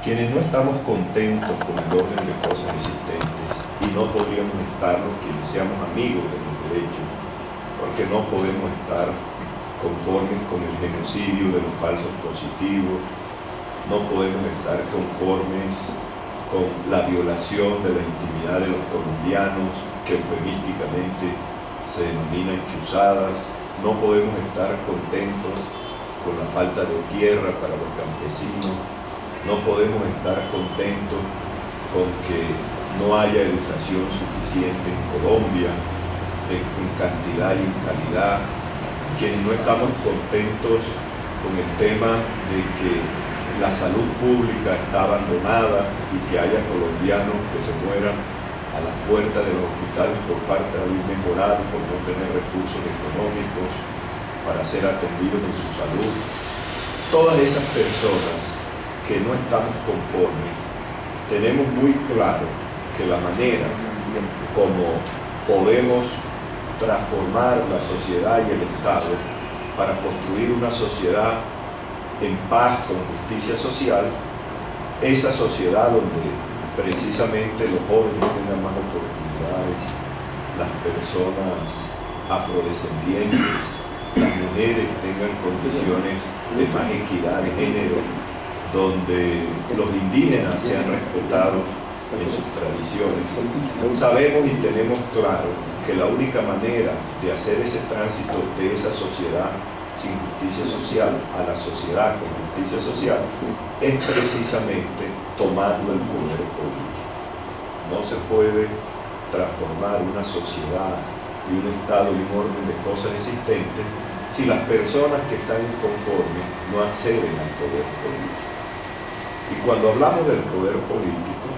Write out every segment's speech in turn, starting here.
Quienes no estamos contentos con el orden de cosas existentes, y no podríamos estarlo quienes seamos amigos de los derechos, porque no podemos estar conformes con el genocidio de los falsos positivos, no podemos estar conformes con la violación de la intimidad de los colombianos, que eufemísticamente se denominan chuzadas, no podemos estar contentos con la falta de tierra para los campesinos, no podemos estar contentos con que no haya educación suficiente en Colombia, en cantidad y en calidad. Quienes no estamos contentos con el tema de que la salud pública está abandonada y que haya colombianos que se mueran a las puertas de los hospitales por falta de un mejorado, por no tener recursos económicos para ser atendidos en su salud. Todas esas personas que no estamos conformes, tenemos muy claro que la manera como podemos transformar la sociedad y el Estado para construir una sociedad en paz, con justicia social, esa sociedad donde precisamente los jóvenes tengan más oportunidades, las personas afrodescendientes, las mujeres tengan condiciones de más equidad de género, donde los indígenas sean respetados en sus tradiciones. Sabemos y tenemos claro que la única manera de hacer ese tránsito de esa sociedad sin justicia social a la sociedad con justicia social es precisamente tomando el poder político. No se puede transformar una sociedad y un estado y un orden de cosas existentes si las personas que están inconformes no acceden al poder político. Y cuando hablamos del poder político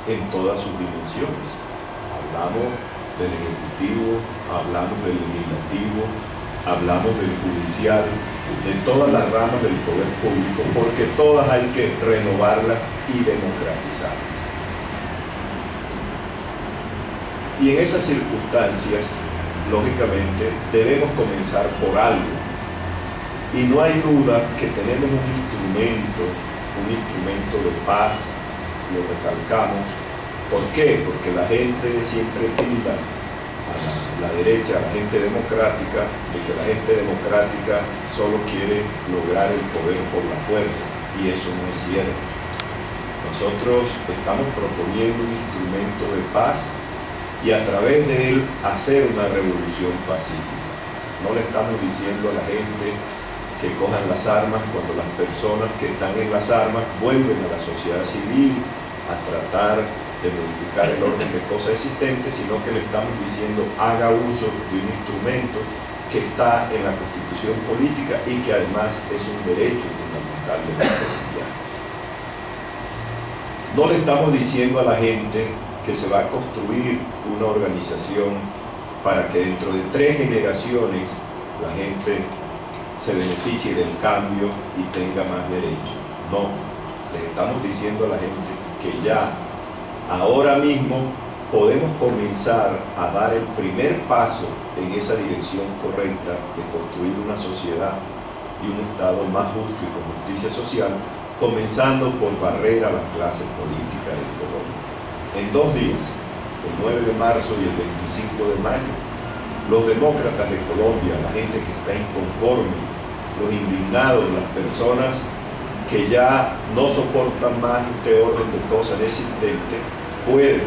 en todas sus dimensiones. Hablamos del Ejecutivo, hablamos del Legislativo, hablamos del Judicial, de todas las ramas del poder público, porque todas hay que renovarlas y democratizarlas. Y en esas circunstancias, lógicamente, debemos comenzar por algo. Y no hay duda que tenemos un instrumento de paz, lo recalcamos. ¿Por qué? Porque la gente siempre tilda a la derecha, a la gente democrática, de que la gente democrática solo quiere lograr el poder por la fuerza, y eso no es cierto. Nosotros estamos proponiendo un instrumento de paz y a través de él hacer una revolución pacífica. No le estamos diciendo a la gente que cojan las armas cuando las personas que están en las armas vuelven a la sociedad civil a tratar de modificar el orden de cosas existentes, sino que le estamos diciendo haga uso de un instrumento que está en la Constitución política y que además es un derecho fundamental de los colombianos. No le estamos diciendo a la gente que se va a construir una organización para que dentro de 3 generaciones la gente se beneficie del cambio y tenga más derechos. No, les estamos diciendo a la gente que ya, ahora mismo, podemos comenzar a dar el primer paso en esa dirección correcta de construir una sociedad y un Estado más justo y con justicia social, comenzando por barrer a las clases políticas de Colombia. En 2 días, el 9 de marzo y el 25 de mayo, los demócratas de Colombia, la gente que está inconforme, los indignados, las personas que ya no soportan más este orden de cosas existentes, pueden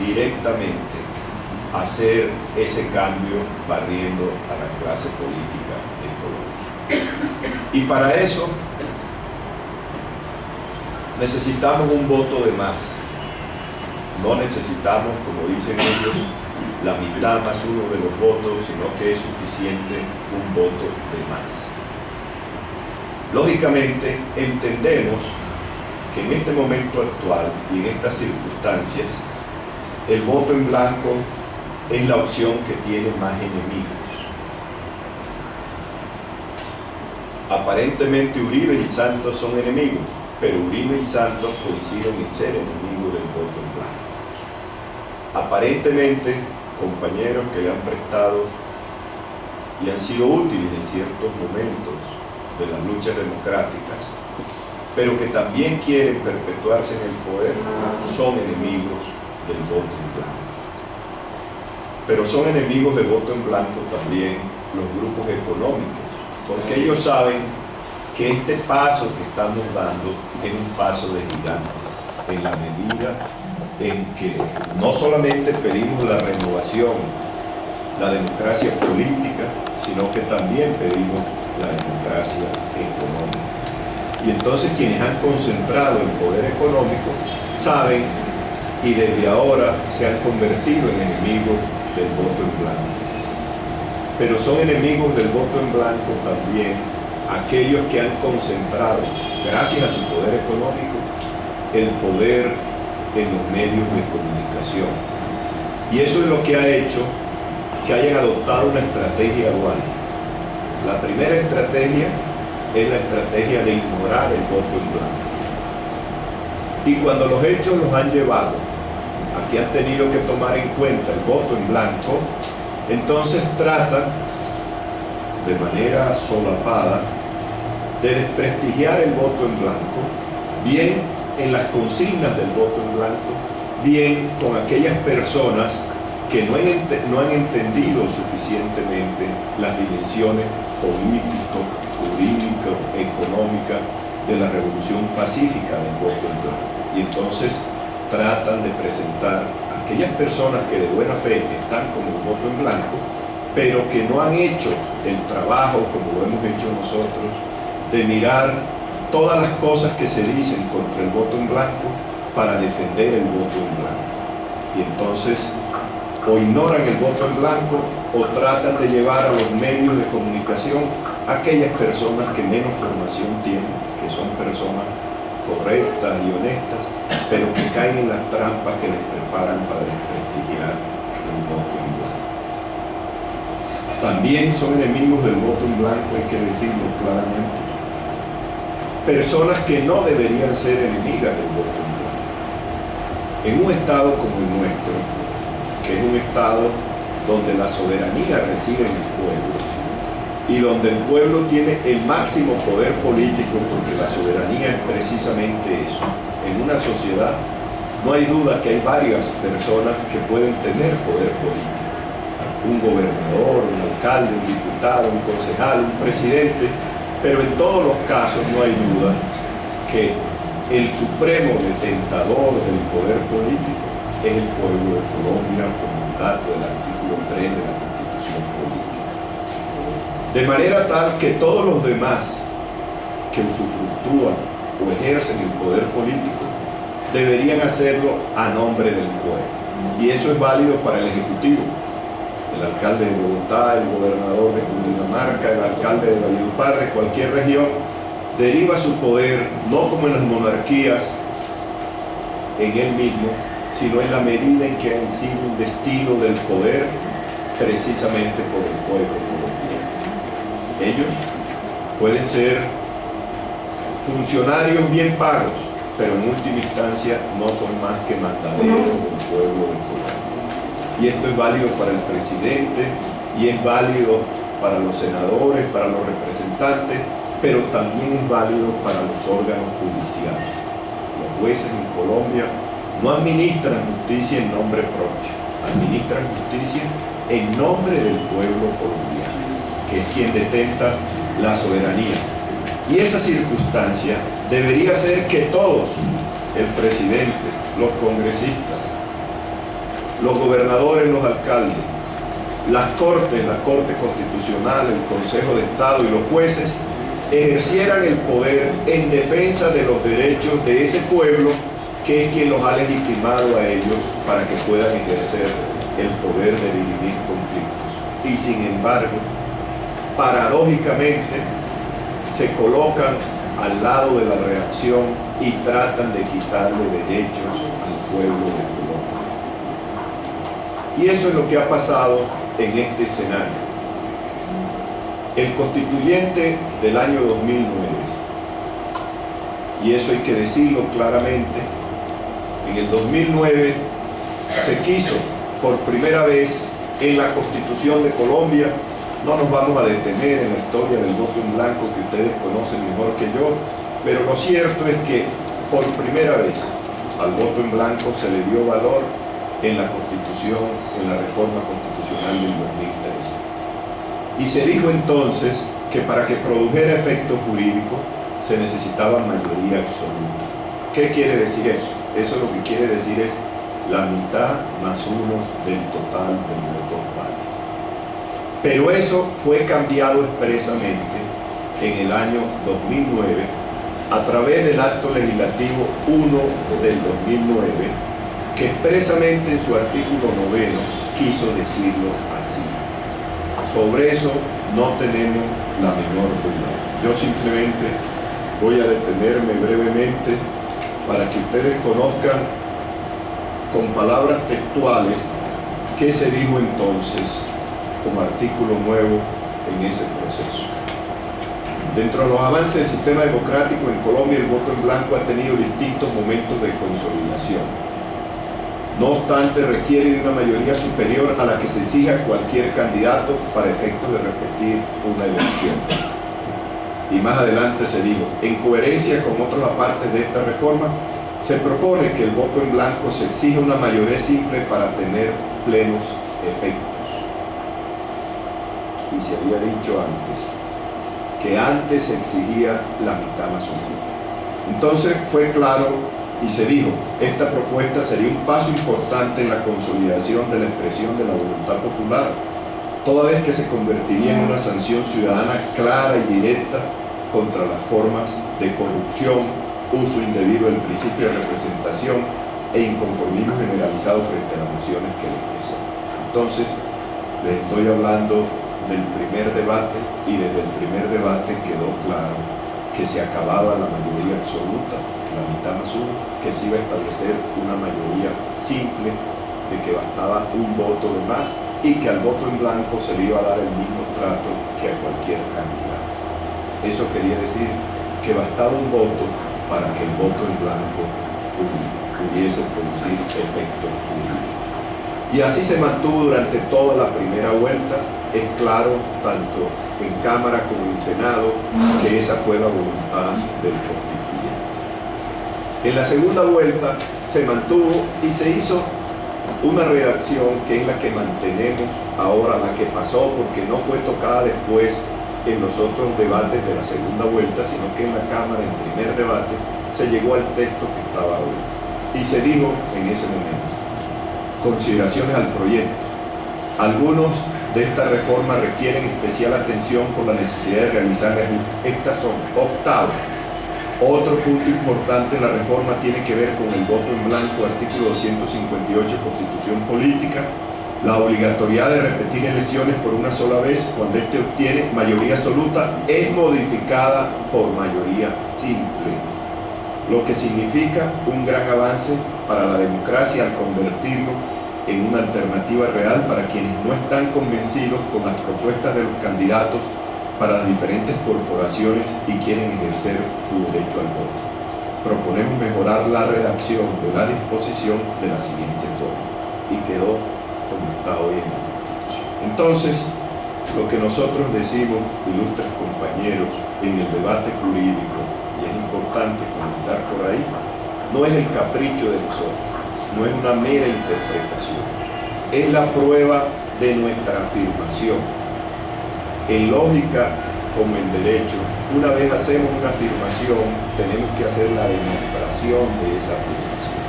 directamente hacer ese cambio barriendo a la clase política de Colombia. Y para eso necesitamos un voto de más. No necesitamos, como dicen ellos, la mitad más 1 de los votos, sino que es suficiente un voto de más. Lógicamente, entendemos que en este momento actual y en estas circunstancias, el voto en blanco es la opción que tiene más enemigos. Aparentemente Uribe y Santos son enemigos, pero Uribe y Santos coinciden en ser enemigos del voto en blanco. Aparentemente, compañeros que le han prestado y han sido útiles en ciertos momentos de las luchas democráticas, pero que también quieren perpetuarse en el poder, son enemigos del voto en blanco. Pero son enemigos del voto en blanco también los grupos económicos, porque ellos saben que este paso que estamos dando es un paso de gigantes, en la medida en que no solamente pedimos la renovación, la democracia política, sino que también pedimos la democracia económica. Y entonces quienes han concentrado el poder económico saben y desde ahora se han convertido en enemigos del voto en blanco. Pero son enemigos del voto en blanco también aquellos que han concentrado, gracias a su poder económico, el poder en los medios de comunicación. Y eso es lo que ha hecho que hayan adoptado una estrategia dual. La primera estrategia es la estrategia de ignorar el voto en blanco. Y cuando los hechos los han llevado a que han tenido que tomar en cuenta el voto en blanco, entonces tratan de manera solapada de desprestigiar el voto en blanco, bien en las consignas del voto en blanco, bien con aquellas personas que no han entendido suficientemente las dimensiones políticas, jurídicas, económicas de la revolución pacífica del voto en blanco. Y entonces tratan de presentar a aquellas personas que de buena fe están con el voto en blanco, pero que no han hecho el trabajo, como lo hemos hecho nosotros, de mirar todas las cosas que se dicen contra el voto en blanco para defender el voto en blanco. Y entonces o ignoran el voto en blanco o tratan de llevar a los medios de comunicación a aquellas personas que menos formación tienen, que son personas correctas y honestas, pero que caen en las trampas que les preparan para desprestigiar el voto en blanco. También son enemigos del voto en blanco, hay que decirlo claramente, personas que no deberían ser enemigas del voto en blanco. En un estado como el nuestro, que es un estado donde la soberanía reside en el pueblo y donde el pueblo tiene el máximo poder político, porque la soberanía es precisamente eso. En una sociedad no hay duda que hay varias personas que pueden tener poder político. Un gobernador, un alcalde, un diputado, un concejal, un presidente, pero en todos los casos no hay duda que el supremo detentador del poder político es el pueblo de Colombia por mandato del artículo 3 de la Constitución Política. De manera tal que todos los demás que usufructúan o ejercen el poder político deberían hacerlo a nombre del pueblo. Y eso es válido para el Ejecutivo. El alcalde de Bogotá, el gobernador de Cundinamarca, el alcalde de Valledupar, de cualquier región, deriva su poder no como en las monarquías, en él mismo, sino en la medida en que han sido investidos del poder precisamente por el pueblo colombiano. Ellos pueden ser funcionarios bien pagos, pero en última instancia no son más que mandaderos del pueblo de Colombia. Y esto es válido para el presidente y es válido para los senadores, para los representantes, pero también es válido para los órganos judiciales. Los jueces en Colombia no administran justicia en nombre propio, administran justicia en nombre del pueblo colombiano, que es quien detenta la soberanía. Y esa circunstancia debería ser que todos, el presidente, los congresistas, los gobernadores, los alcaldes, las cortes, la Corte Constitucional, el Consejo de Estado y los jueces ejercieran el poder en defensa de los derechos de ese pueblo que es quien los ha legitimado a ellos para que puedan ejercer el poder de dirimir conflictos. Y sin embargo, paradójicamente, se colocan al lado de la reacción y tratan de quitarle derechos al pueblo de Colombia. Y eso es lo que ha pasado en este escenario. El constituyente del año 2009, y eso hay que decirlo claramente, en el 2009 se quiso por primera vez en la Constitución de Colombia. No nos vamos a detener en la historia del voto en blanco, que ustedes conocen mejor que yo, Pero lo cierto es que por primera vez al voto en blanco se le dio valor en la Constitución, en la reforma constitucional del 2013. Y se dijo entonces que para que produjera efecto jurídico se necesitaba mayoría absoluta. ¿Qué quiere decir eso? Eso lo que quiere decir es la mitad más uno del total del voto válido. Pero eso fue cambiado expresamente en el año 2009 a través del acto legislativo 1 del 2009, que expresamente en su artículo 9 quiso decirlo así. Sobre eso no tenemos la menor duda. Yo simplemente voy a detenerme brevemente para que ustedes conozcan con palabras textuales qué se dijo entonces como artículo nuevo en ese proceso. Dentro de los avances del sistema democrático en Colombia, el voto en blanco ha tenido distintos momentos de consolidación. No obstante, requiere de una mayoría superior a la que se exija a cualquier candidato para efectos de repetir una elección. Y más adelante se dijo, en coherencia con otros apartes de esta reforma, se propone que el voto en blanco se exija una mayoría simple para tener plenos efectos. Y se había dicho antes que antes se exigía la mitad más uno. Entonces fue claro y se dijo, esta propuesta sería un paso importante en la consolidación de la expresión de la voluntad popular, toda vez que se convertiría en una sanción ciudadana clara y directa contra las formas de corrupción, uso indebido del principio de representación e inconformismo generalizado frente a las mociones que le presentan. Entonces, les estoy hablando del primer debate, y desde el primer debate quedó claro que se acababa la mayoría absoluta, la mitad más uno, que se iba a establecer una mayoría simple, de que bastaba un voto de más y que al voto en blanco se le iba a dar el mismo trato que a cualquier candidato. Eso quería decir que bastaba un voto para que el voto en blanco pudiese producir efecto jurídico. Y así se mantuvo durante toda la primera vuelta. Es claro, tanto en Cámara como en Senado, que esa fue la voluntad del constituyente. En la segunda vuelta se mantuvo y se hizo una redacción que es la que mantenemos ahora, la que pasó, porque no fue tocada después en los otros debates de la segunda vuelta, sino que en la Cámara, en primer debate, se llegó al texto que estaba hoy. Y se dijo en ese momento, consideraciones al proyecto. Algunos de esta reforma requieren especial atención por la necesidad de realizar ajustes. Estas son: octavo, otro punto importante en la reforma tiene que ver con el voto en blanco, artículo 258 Constitución Política. La obligatoriedad de repetir elecciones por una sola vez cuando éste obtiene mayoría absoluta es modificada por mayoría simple, lo que significa un gran avance para la democracia al convertirlo en una alternativa real para quienes no están convencidos con las propuestas de los candidatos para las diferentes corporaciones y quieren ejercer su derecho al voto. Proponemos mejorar la redacción de la disposición de la siguiente forma, y quedó como está hoy en la Constitución. Entonces, lo que nosotros decimos, ilustres compañeros, en el debate jurídico, y es importante comenzar por ahí, no es el capricho de nosotros, no es una mera interpretación, es la prueba de nuestra afirmación. En lógica como en derecho, una vez hacemos una afirmación, tenemos que hacer la demostración de esa afirmación.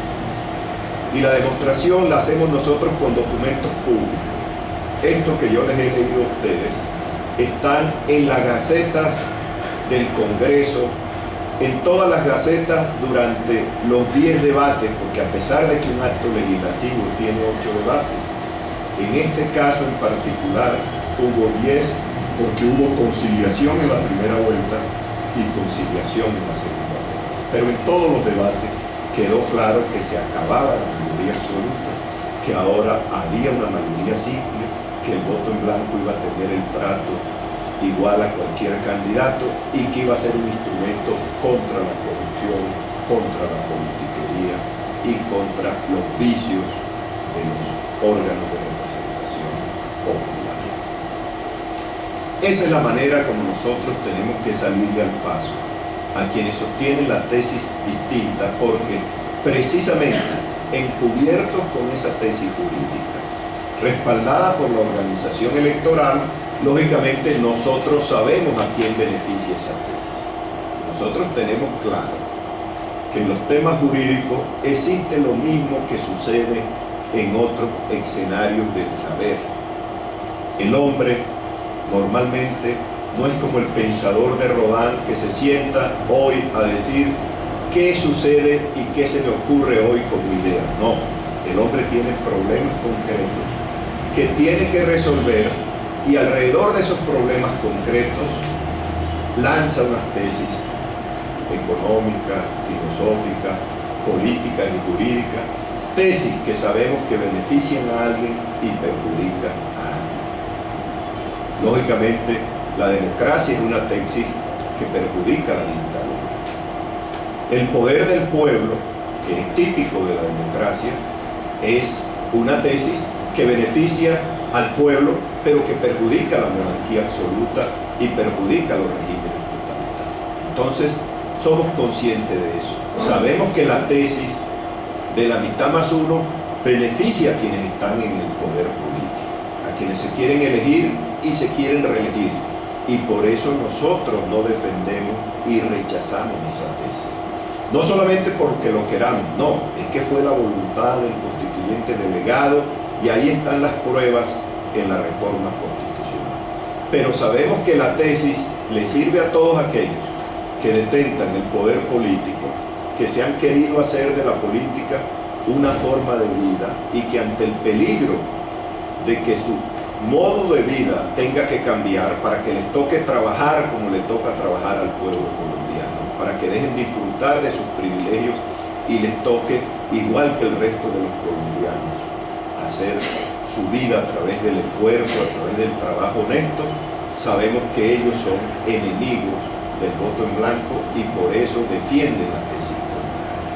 Y la demostración la hacemos nosotros con documentos públicos. Esto que yo les he leído a ustedes están en las gacetas del Congreso, en todas las gacetas durante los 10 debates, porque a pesar de que un acto legislativo tiene 8 debates, en este caso en particular hubo 10, porque hubo conciliación en la primera vuelta y conciliación en la segunda vuelta. Pero en todos los debates quedó claro que se acababa la mayoría absoluta, que ahora había una mayoría simple, que el voto en blanco iba a tener el trato igual a cualquier candidato y que iba a ser un instrumento contra la corrupción, contra la politiquería y contra los vicios de los órganos de representación popular. Esa es la manera como nosotros tenemos que salirle al paso. a quienes sostienen la tesis distinta porque precisamente encubiertos con esa tesis jurídica, respaldada por la organización electoral, lógicamente nosotros sabemos a quién beneficia esa tesis. Nosotros tenemos claro que en los temas jurídicos existe lo mismo que sucede en otros escenarios del saber. El hombre normalmente no es como el pensador de Rodin que se sienta hoy a decir qué sucede y qué se le ocurre hoy como idea. No, el hombre tiene problemas concretos que tiene que resolver y alrededor de esos problemas concretos lanza unas tesis económicas, filosóficas, políticas y jurídicas, tesis que sabemos que benefician a alguien y perjudican a alguien. Lógicamente, la democracia es una tesis que perjudica a la dictadura. El poder del pueblo, que es típico de la democracia, es una tesis que beneficia al pueblo, pero que perjudica a la monarquía absoluta y perjudica a los regímenes totalitarios. Entonces, somos conscientes de eso. Sabemos que la tesis de la mitad más uno beneficia a quienes están en el poder político, a quienes se quieren elegir y se quieren reelegir. Y por eso nosotros no defendemos y rechazamos esa tesis. No solamente porque lo queramos, no, es que fue la voluntad del constituyente delegado y ahí están las pruebas en la reforma constitucional. Pero sabemos que la tesis le sirve a todos aquellos que detentan el poder político, que se han querido hacer de la política una forma de vida y que ante el peligro de que su modo de vida tenga que cambiar para que les toque trabajar como le toca trabajar al pueblo colombiano, para que dejen disfrutar de sus privilegios y les toque, igual que el resto de los colombianos, hacer su vida a través del esfuerzo, a través del trabajo honesto. Sabemos que ellos son enemigos del voto en blanco y por eso defienden la tesis contraria.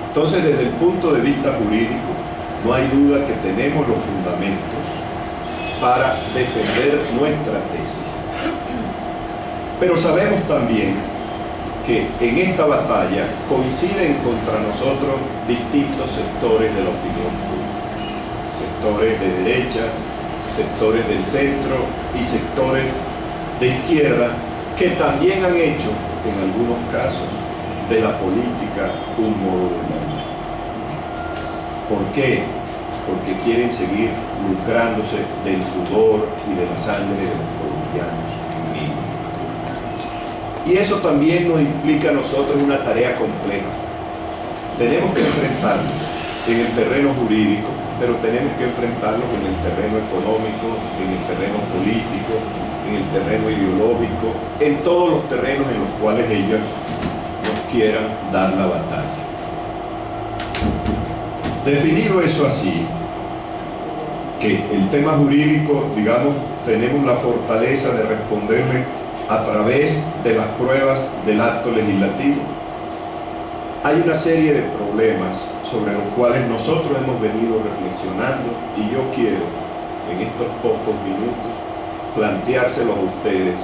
Entonces, desde el punto de vista jurídico, no hay duda que tenemos los fundamentos para defender nuestra tesis. Pero sabemos también que en esta batalla coinciden contra nosotros distintos sectores de la opinión pública, sectores de derecha, sectores del centro y sectores de izquierda que también han hecho, en algunos casos, de la política un modo de vida. ¿Por qué? Porque quieren seguir lucrándose del sudor y de la sangre de los colombianos mismos. Y eso también nos implica a nosotros una tarea compleja. Tenemos que enfrentarnos en el terreno jurídico, pero tenemos que enfrentarnos en el terreno económico, en el terreno político, en el terreno ideológico, en todos los terrenos en los cuales ellos nos quieran dar la batalla. Definido eso así, que el tema jurídico, digamos, tenemos la fortaleza de responderle a través de las pruebas del acto legislativo, hay una serie de problemas sobre los cuales nosotros hemos venido reflexionando y yo quiero, en estos pocos minutos, planteárselos a ustedes,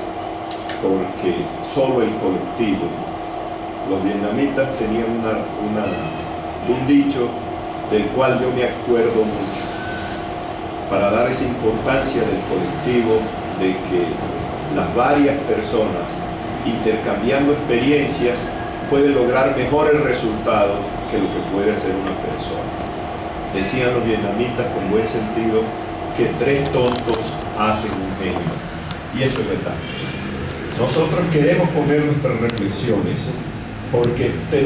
porque solo el colectivo, los vietnamitas tenían un dicho del cual yo me acuerdo mucho, para dar esa importancia del colectivo, de que las varias personas intercambiando experiencias pueden lograr mejores resultados que lo que puede hacer una persona. Decían los vietnamitas con buen sentido que 3 tontos hacen un genio. Y eso es verdad. Nosotros queremos poner nuestras reflexiones porque tenemos